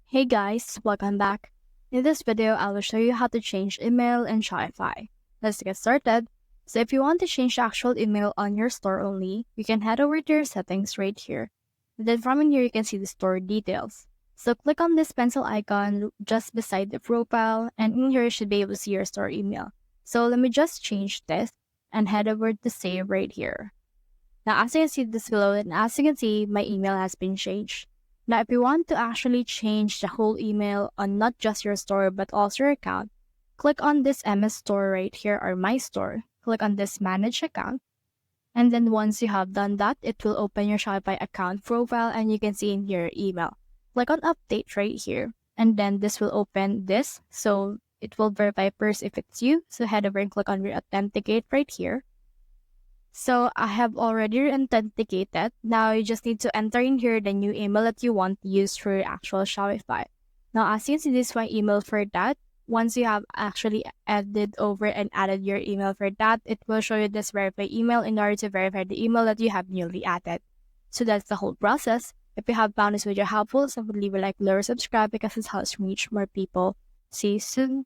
Hey guys, welcome back. In this video, I will show you how to change email in Shopify. Let's get started. So if you want to change the actual email on your store only, you can head over to your settings right here. And then from in here, you can see the store details. So click on this pencil icon just beside the profile, and in here you should be able to see your store email. So let me just change this and head over to save right here. Now, as you can see this below, and as you can see, my email has been changed. Now, if you want to actually change the whole email on not just your store, but also your account, click on this MS Store right here, or My Store. Click on this Manage Account. And then once you have done that, it will open your Shopify account profile, and you can see in here your email. Click on Update right here. And then this will open this. So it will verify first if it's you. So head over and click on Re-Authenticate right here. So I have already authenticated. Now you just need to enter in here the new email that you want to use for your actual Shopify. Now as you can see, this is my email for that. Once you have actually added over and added your email for that, it will show you this verify email in order to verify the email that you have newly added. So that's the whole process. If you have found this video helpful, so leave a like, below, or subscribe because it helps reach more people. See you soon.